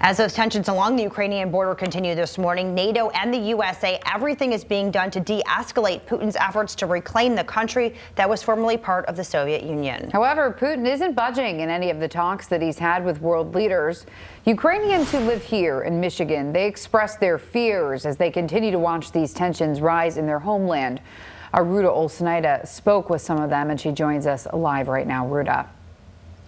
As those tensions along the Ukrainian border continue this morning, NATO and the U.S. say everything is being done to de-escalate Putin's efforts to reclaim the country that was formerly part of the Soviet Union. However, Putin isn't budging in any of the talks that he's had with world leaders. Ukrainians who live here in Michigan, they express their fears as they continue to watch these tensions rise in their homeland. Our Ruta Olsinaida spoke with some of them, and she joins us live right now. Ruta.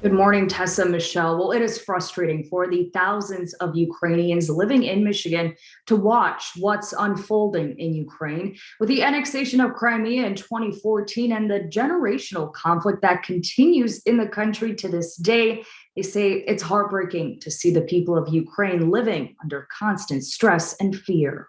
Good morning, Tessa, Michelle. Well, it is frustrating for the thousands of Ukrainians living in Michigan to watch what's unfolding in Ukraine with the annexation of Crimea in 2014 and the generational conflict that continues in the country to this day. They say it's heartbreaking to see the people of Ukraine living under constant stress and fear.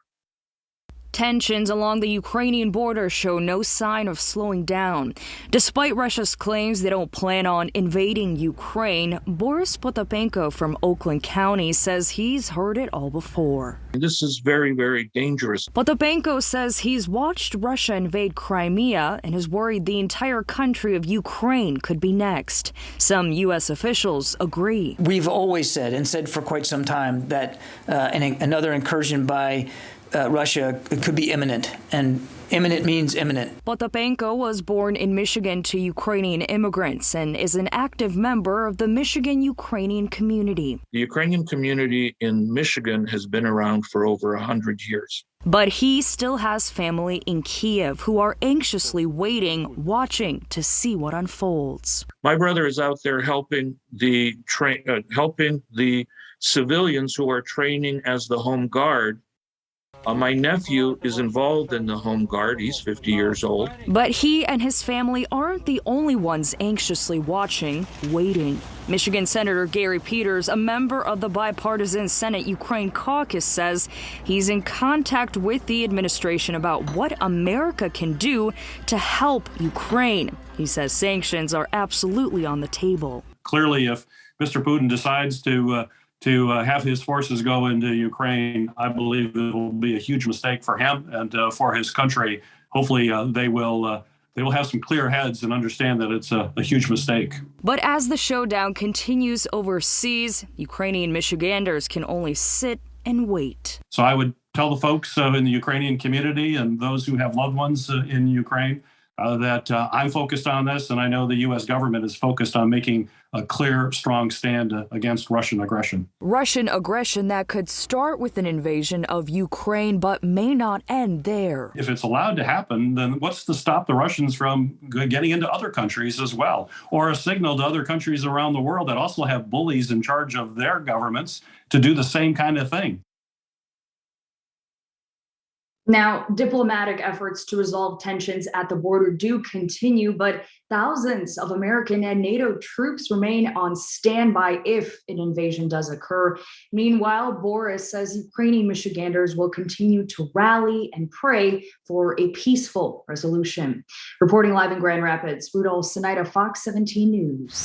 Tensions along the Ukrainian border show no sign of slowing down. Despite Russia's claims they don't plan on invading Ukraine, Boris Potapenko from Oakland County says he's heard it all before. This is very, very dangerous. Potapenko says he's watched Russia invade Crimea and is worried the entire country of Ukraine could be next. Some U.S. officials agree. We've always said, and said for quite some time, that another incursion by Russia could be imminent, and imminent means imminent. Potapenko was born in Michigan to Ukrainian immigrants and is an active member of the Michigan-Ukrainian community. The Ukrainian community in Michigan has been around for over 100 years. But he still has family in Kiev who are anxiously waiting, watching to see what unfolds. My brother is out there helping the civilians who are training as the Home Guard. My nephew is involved in the Home Guard. He's 50 years old. But he and his family aren't the only ones anxiously watching, waiting. Michigan Senator Gary Peters, a member of the bipartisan Senate Ukraine caucus, says he's in contact with the administration about what America can do to help Ukraine. He says sanctions are absolutely on the table. Clearly, if Mr. Putin decides to have his forces go into Ukraine, I believe it will be a huge mistake for him and for his country. Hopefully, they will have some clear heads and understand that it's a huge mistake. But as the showdown continues overseas, Ukrainian Michiganders can only sit and wait. So I would tell the folks in the Ukrainian community and those who have loved ones in Ukraine that I'm focused on this, and I know the U.S. government is focused on making a clear, strong stand against Russian aggression. Russian aggression that could start with an invasion of Ukraine, but may not end there. If it's allowed to happen, then what's to stop the Russians from getting into other countries as well? Or a signal to other countries around the world that also have bullies in charge of their governments to do the same kind of thing. Now, diplomatic efforts to resolve tensions at the border do continue, but thousands of American and NATO troops remain on standby if an invasion does occur. Meanwhile, Boris says Ukrainian Michiganders will continue to rally and pray for a peaceful resolution. Reporting live in Grand Rapids, Ruta Olsinaida, Fox 17 News.